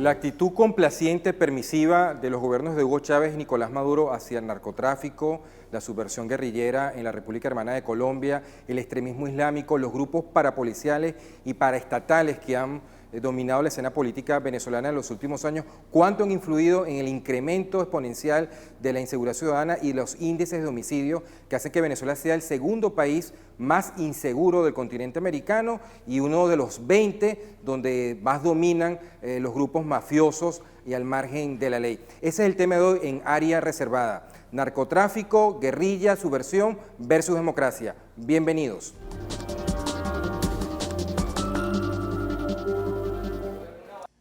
La actitud complaciente, permisiva de los gobiernos de Hugo Chávez y Nicolás Maduro hacia el narcotráfico, la subversión guerrillera en la República Hermana de Colombia, el extremismo islámico, los grupos parapoliciales y paraestatales que han dominado la escena política venezolana en los últimos años, cuánto han influido en el incremento exponencial de la inseguridad ciudadana y los índices de homicidio que hacen que Venezuela sea el segundo país más inseguro del continente americano y uno de los 20 donde más dominan los grupos mafiosos y al margen de la ley. Ese es el tema de hoy en Área Reservada. Narcotráfico, guerrilla, subversión versus democracia. Bienvenidos.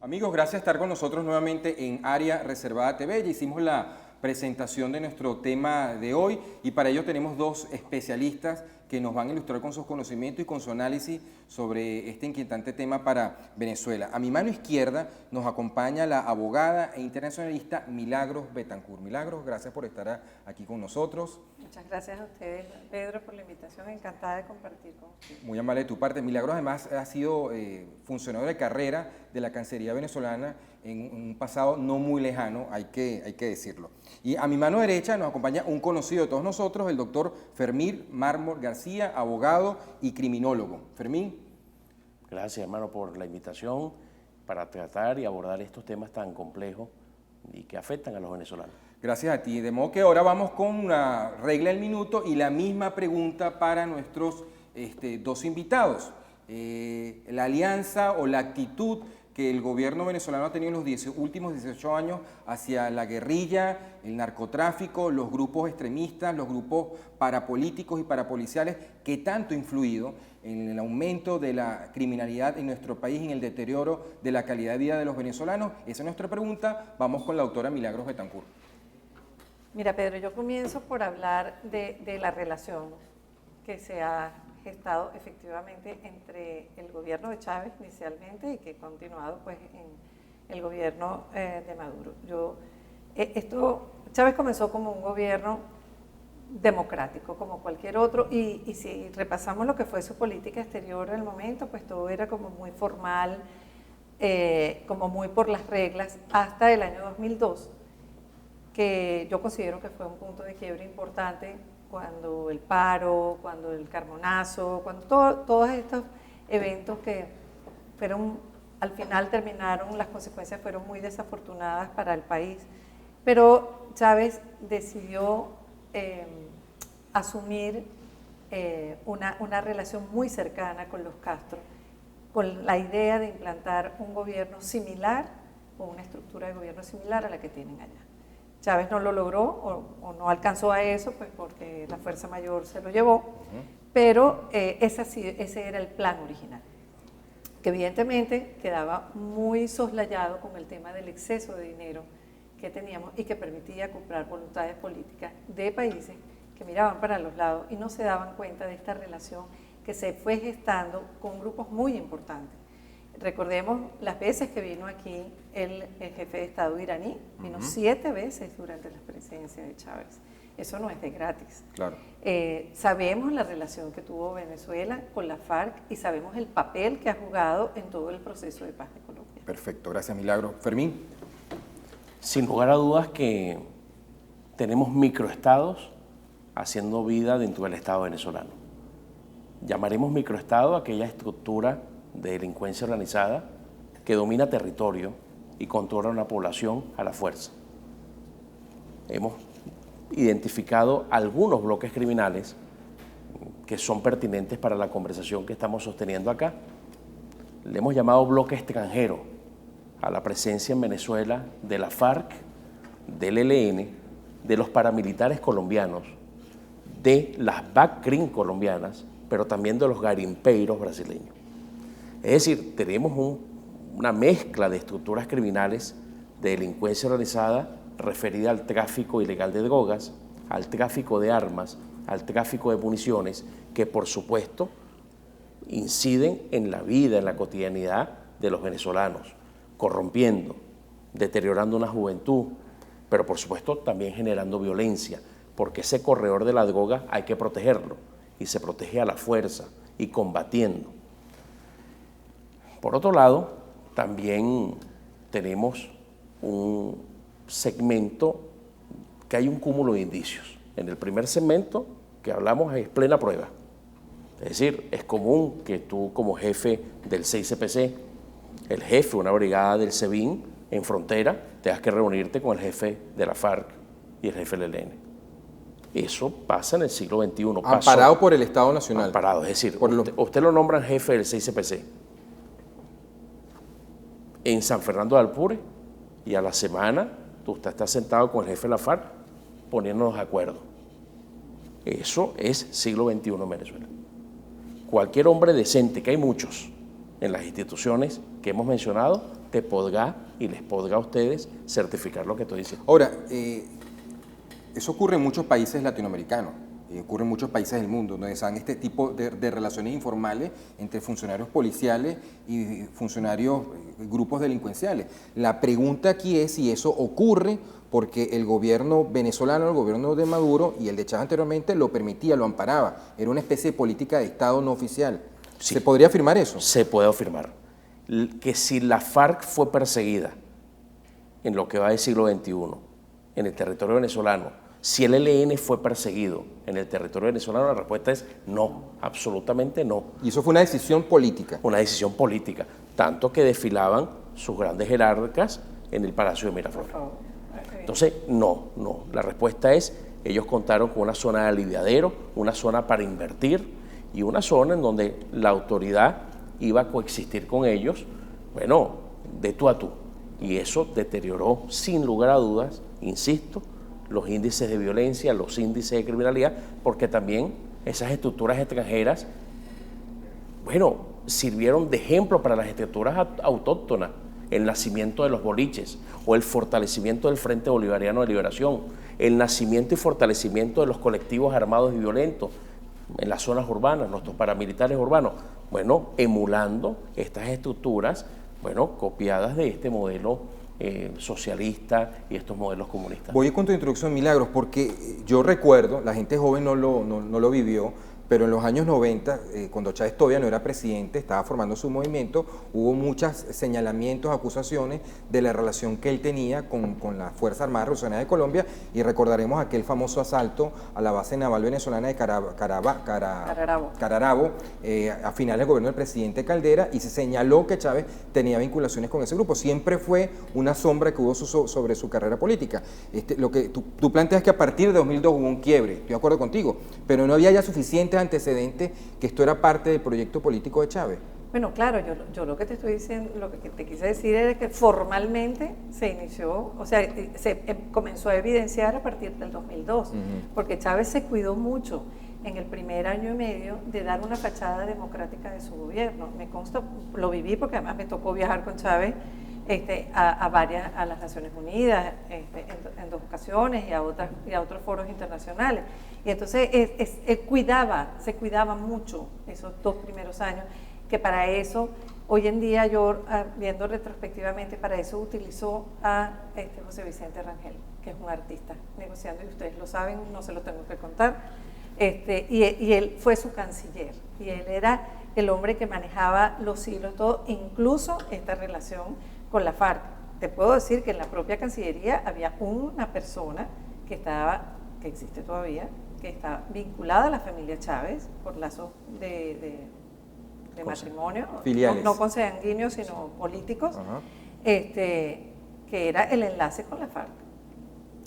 Amigos, gracias por estar con nosotros nuevamente en Área Reservada TV. Ya hicimos la presentación de nuestro tema de hoy y para ello tenemos dos especialistas que nos van a ilustrar con sus conocimientos y con su análisis sobre este inquietante tema para Venezuela. A mi mano izquierda nos acompaña la abogada e internacionalista Milagros Betancourt. Milagros, gracias por estar aquí con nosotros. Muchas gracias a ustedes, Pedro, por la invitación. Encantada de compartir con ustedes. Muy amable de tu parte. Milagros además ha sido funcionario de carrera de la Cancillería venezolana en un pasado no muy lejano, hay que decirlo. Y a mi mano derecha nos acompaña un conocido de todos nosotros, el doctor Fermín Mármol García, abogado y criminólogo. Fermín. Gracias, hermano, por la invitación para tratar y abordar estos temas tan complejos y que afectan a los venezolanos. Gracias a ti. De modo que ahora vamos con una regla del minuto y la misma pregunta para nuestros dos invitados. La alianza o la actitud que el gobierno venezolano ha tenido en los últimos 18 años hacia la guerrilla, el narcotráfico, los grupos extremistas, los grupos parapolíticos y parapoliciales, que tanto ha influido en el aumento de la criminalidad en nuestro país, en el deterioro de la calidad de vida de los venezolanos. Esa es nuestra pregunta. Vamos con la doctora Milagros Betancourt. Mira, Pedro, yo comienzo por hablar de la relación que se ha gestado efectivamente entre el gobierno de Chávez inicialmente y que ha continuado pues en el gobierno de Maduro. Chávez comenzó como un gobierno democrático como cualquier otro y si repasamos lo que fue su política exterior en el momento, pues todo era como muy formal, como muy por las reglas, hasta el año 2002, que yo considero que fue un punto de quiebre importante cuando el paro, cuando el Carmonazo, cuando todos estos eventos que fueron, al final terminaron, las consecuencias fueron muy desafortunadas para el país, pero Chávez decidió asumir una relación muy cercana con los Castro, con la idea de implantar un gobierno similar o una estructura de gobierno similar a la que tienen allá. Chávez no lo logró o no alcanzó a eso, pues porque la fuerza mayor se lo llevó, pero ese era el plan original, que evidentemente quedaba muy soslayado con el tema del exceso de dinero que teníamos y que permitía comprar voluntades políticas de países que miraban para los lados y no se daban cuenta de esta relación que se fue gestando con grupos muy importantes. Recordemos las veces que vino aquí el jefe de Estado iraní, vino 7 veces durante la presidencia de Chávez. Eso no es de gratis. Claro. Sabemos la relación que tuvo Venezuela con la FARC y sabemos el papel que ha jugado en todo el proceso de paz de Colombia. Perfecto, gracias Milagro. Fermín. Sin lugar a dudas que tenemos microestados haciendo vida dentro del Estado venezolano. Llamaremos microestado a aquella estructura de delincuencia organizada que domina territorio y controla una población a la fuerza. Hemos identificado algunos bloques criminales que son pertinentes para la conversación que estamos sosteniendo acá. Le hemos llamado bloque extranjero a la presencia en Venezuela de la FARC, del ELN, de los paramilitares colombianos, de las BACRIM colombianas, pero también de los garimpeiros brasileños. Es decir, tenemos una mezcla de estructuras criminales de delincuencia organizada referida al tráfico ilegal de drogas, al tráfico de armas, al tráfico de municiones, que por supuesto inciden en la vida, en la cotidianidad de los venezolanos, corrompiendo, deteriorando una juventud, pero por supuesto también generando violencia, porque ese corredor de la droga hay que protegerlo, y se protege a la fuerza y combatiendo. Por otro lado, también tenemos un segmento que hay un cúmulo de indicios. En el primer segmento que hablamos es plena prueba. Es decir, es común que tú como jefe del 6CPC, el jefe de una brigada del SEBIN en frontera, tengas que reunirte con el jefe de la FARC y el jefe del ELN. Eso pasa en el siglo XXI. Amparado por el Estado Nacional. Amparado, es decir, usted lo nombra jefe del 6CPC en San Fernando de Alpure y a la semana usted está sentado con el jefe de la FARC poniéndonos de acuerdo. Eso es siglo XXI en Venezuela. Cualquier hombre decente, que hay muchos en las instituciones que hemos mencionado, te podrá y les podrá a ustedes certificar lo que estoy diciendo. Ahora, eso ocurre en muchos países latinoamericanos, ocurre en muchos países del mundo, donde se dan este tipo de relaciones informales entre funcionarios policiales y funcionarios, grupos delincuenciales. La pregunta aquí es si eso ocurre porque el gobierno venezolano, el gobierno de Maduro y el de Chávez anteriormente lo permitía, lo amparaba. Era una especie de política de Estado no oficial. Sí. ¿Se podría afirmar eso? Se puede afirmar que si la FARC fue perseguida en lo que va del siglo XXI, en el territorio venezolano, si el ELN fue perseguido en el territorio venezolano, la respuesta es no, absolutamente no. Y eso fue una decisión política. Una decisión política, tanto que desfilaban sus grandes jerarcas en el Palacio de Miraflores. Entonces, no. La respuesta es, ellos contaron con una zona de aliviadero, una zona para invertir y una zona en donde la autoridad iba a coexistir con ellos, bueno, de tú a tú. Y eso deterioró, sin lugar a dudas, insisto, los índices de violencia, los índices de criminalidad, porque también esas estructuras extranjeras, bueno, sirvieron de ejemplo para las estructuras autóctonas, el nacimiento de los boliches o el fortalecimiento del Frente Bolivariano de Liberación, el nacimiento y fortalecimiento de los colectivos armados y violentos en las zonas urbanas, nuestros paramilitares urbanos, bueno, emulando estas estructuras, bueno, copiadas de este modelo socialista y estos modelos comunistas. Voy con tu introducción, Milagros, porque yo recuerdo, la gente joven no lo vivió, pero en los años 90, cuando Chávez todavía no era presidente, estaba formando su movimiento, hubo muchos señalamientos, acusaciones de la relación que él tenía con las Fuerzas Armadas Revolucionarias de Colombia, y recordaremos aquel famoso asalto a la base naval venezolana de Cararabo, a finales del gobierno del presidente Caldera, y se señaló que Chávez tenía vinculaciones con ese grupo. Siempre fue una sombra que hubo sobre su carrera política. Lo que tú planteas que a partir de 2002 hubo un quiebre, estoy de acuerdo contigo, pero no había ya suficientes antecedentes que esto era parte del proyecto político de Chávez. Bueno, claro, yo lo que te estoy diciendo, lo que te quise decir es que formalmente se inició, o sea, se comenzó a evidenciar a partir del 2002, porque Chávez se cuidó mucho en el primer año y medio de dar una fachada democrática de su gobierno. Me consta, lo viví porque además me tocó viajar con Chávez a las Naciones Unidas en 2 ocasiones y a otros foros internacionales. Y entonces él se cuidaba mucho esos 2 primeros años, que para eso, hoy en día yo, viendo retrospectivamente, para eso utilizó a José Vicente Rangel, que es un artista negociando, y ustedes lo saben, no se lo tengo que contar, y él fue su canciller, y él era el hombre que manejaba los hilos, todo, incluso esta relación con la FARC. Te puedo decir que en la propia Cancillería había una persona que existe todavía, que está vinculada a la familia Chávez por lazos de matrimonio, filiales, no consanguíneos sino políticos, que era el enlace con la FARC.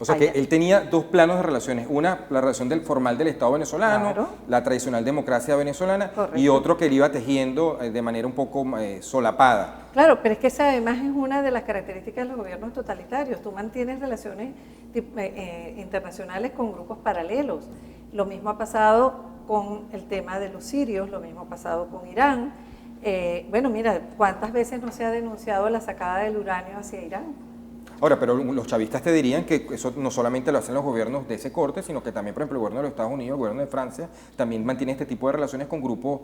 O sea que él tenía 2 planos de relaciones, una, la relación formal del Estado venezolano, claro, la tradicional democracia venezolana, correcto, y otro que él iba tejiendo de manera un poco solapada. Claro, pero es que esa además es una de las características de los gobiernos totalitarios. Tú mantienes relaciones internacionales con grupos paralelos. Lo mismo ha pasado con el tema de los sirios, lo mismo ha pasado con Irán. Bueno, mira, ¿cuántas veces no se ha denunciado la sacada del uranio hacia Irán? Ahora, pero los chavistas te dirían que eso no solamente lo hacen los gobiernos de ese corte, sino que también, por ejemplo, el gobierno de los Estados Unidos, el gobierno de Francia, también mantiene este tipo de relaciones con grupos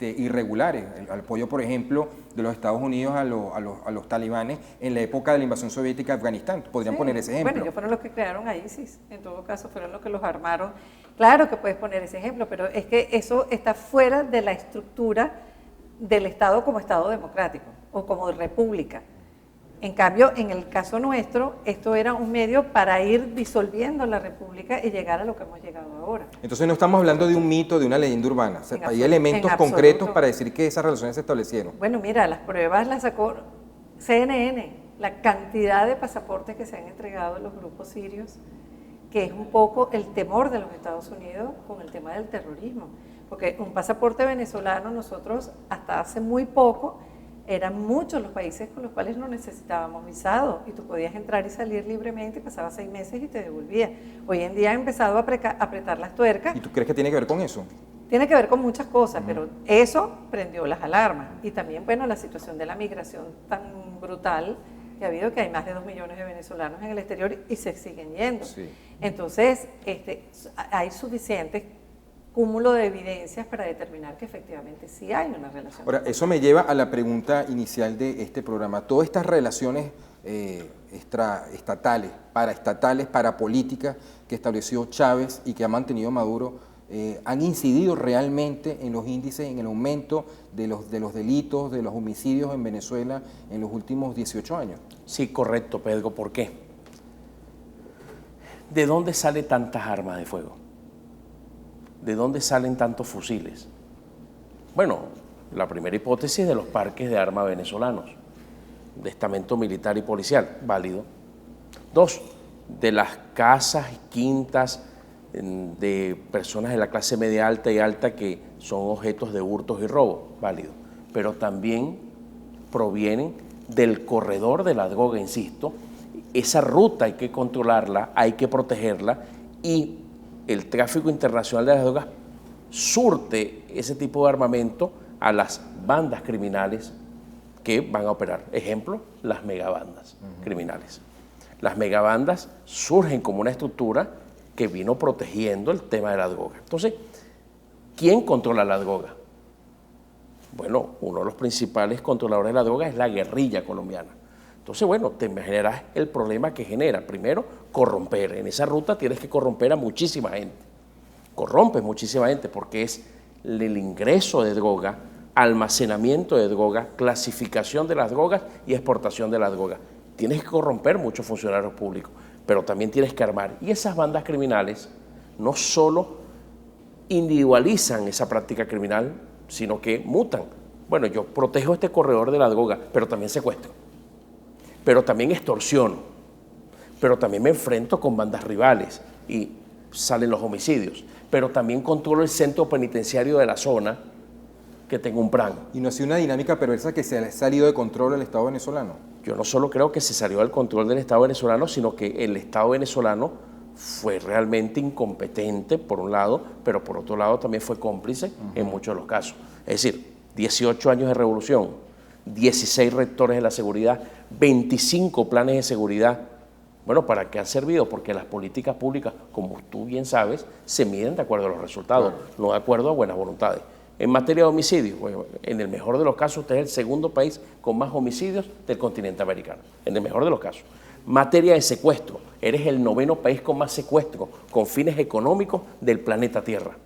irregulares. El apoyo, por ejemplo, de los Estados Unidos a los talibanes en la época de la invasión soviética de Afganistán. Podrían poner ese ejemplo. Bueno, ellos fueron los que crearon a ISIS, en todo caso, fueron los que los armaron. Claro que puedes poner ese ejemplo, pero es que eso está fuera de la estructura del Estado como Estado democrático o como república. En cambio, en el caso nuestro, esto era un medio para ir disolviendo la república y llegar a lo que hemos llegado ahora. Entonces no estamos hablando de un mito, de una leyenda urbana. O sea, hay elementos concretos para decir que esas relaciones se establecieron. Bueno, mira, las pruebas las sacó CNN, la cantidad de pasaportes que se han entregado a los grupos sirios, que es un poco el temor de los Estados Unidos con el tema del terrorismo. Porque un pasaporte venezolano, nosotros hasta hace muy poco, eran muchos los países con los cuales no necesitábamos visado y tú podías entrar y salir libremente y pasabas 6 meses y te devolvías. Hoy en día ha empezado a apretar las tuercas. ¿Y tú crees que tiene que ver con eso? Tiene que ver con muchas cosas, pero eso prendió las alarmas. Y también, bueno, la situación de la migración tan brutal que ha habido, que hay más de 2 millones de venezolanos en el exterior y se siguen yendo. Sí. Entonces, hay suficientes cúmulo de evidencias para determinar que efectivamente sí hay una relación. Ahora, eso me lleva a la pregunta inicial de este programa. Todas estas relaciones extraestatales, parapolíticas que estableció Chávez y que ha mantenido Maduro, han incidido realmente en los índices, en el aumento de los delitos, de los homicidios en Venezuela en los últimos 18 años. Sí, correcto, Pedro. ¿Por qué? ¿De dónde salen tantas armas de fuego? ¿De dónde salen tantos fusiles? Bueno, la primera hipótesis de los parques de armas venezolanos, de estamento militar y policial, válido. 2, de las casas y quintas de personas de la clase media alta y alta que son objetos de hurtos y robos, válido. Pero también provienen del corredor de la droga, insisto. Esa ruta hay que controlarla, hay que protegerla, y el tráfico internacional de las drogas surte ese tipo de armamento a las bandas criminales que van a operar. Ejemplo, las megabandas criminales. Las megabandas surgen como una estructura que vino protegiendo el tema de la droga. Entonces, ¿quién controla la droga? Bueno, uno de los principales controladores de la droga es la guerrilla colombiana. Entonces, bueno, te imaginarás el problema que genera. Primero, corromper. En esa ruta tienes que corromper a muchísima gente. Corrompes muchísima gente porque es el ingreso de droga, almacenamiento de droga, clasificación de las drogas y exportación de las drogas. Tienes que corromper muchos funcionarios públicos, pero también tienes que armar. Y esas bandas criminales no solo individualizan esa práctica criminal, sino que mutan. Bueno, yo protejo este corredor de la droga, pero también secuestro. Pero también extorsiono, pero también me enfrento con bandas rivales y salen los homicidios, pero también controlo el centro penitenciario de la zona que tengo un plan. ¿Y no ha sido una dinámica perversa que se ha salido de control del Estado venezolano? Yo no solo creo que se salió del control del Estado venezolano, sino que el Estado venezolano fue realmente incompetente, por un lado, pero por otro lado también fue cómplice en muchos de los casos. Es decir, 18 años de revolución, 16 rectores de la seguridad, 25 planes de seguridad. Bueno, ¿para qué han servido? Porque las políticas públicas, como tú bien sabes, se miden de acuerdo a los resultados, no de acuerdo a buenas voluntades. En materia de homicidios, bueno, en el mejor de los casos, usted es el segundo país con más homicidios del continente americano, en el mejor de los casos. Materia de secuestro, eres el 9º país con más secuestro con fines económicos del planeta Tierra.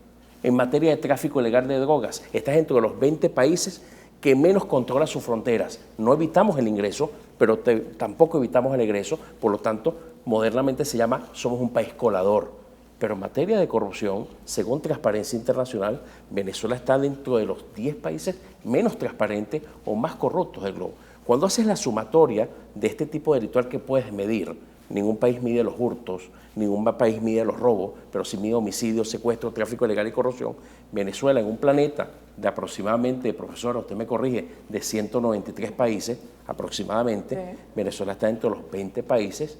En materia de tráfico ilegal de drogas, estás entre los 20 países que menos controla sus fronteras. No evitamos el ingreso, pero tampoco evitamos el egreso, por lo tanto, modernamente se llama, somos un país colador. Pero en materia de corrupción, según Transparencia Internacional, Venezuela está dentro de los 10 países menos transparentes o más corruptos del globo. Cuando haces la sumatoria de este tipo de ritual que puedes medir, ningún país mide los hurtos, ningún país mide los robos, pero sí mide homicidios, secuestros, tráfico ilegal y corrupción. Venezuela, en un planeta de aproximadamente, profesora, usted me corrige, de 193 países aproximadamente, sí. Venezuela está dentro de los 20 países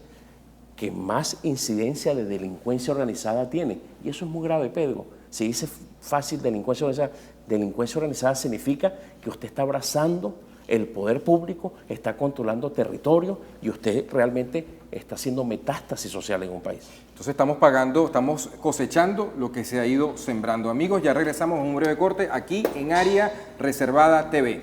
que más incidencia de delincuencia organizada tiene. Y eso es muy grave, Pedro. Si dice fácil delincuencia organizada significa que usted está abrazando el poder público, está controlando territorio y usted realmente está haciendo metástasis social en un país. Entonces estamos cosechando lo que se ha ido sembrando. Amigos, ya regresamos a un breve corte aquí en Área Reservada TV.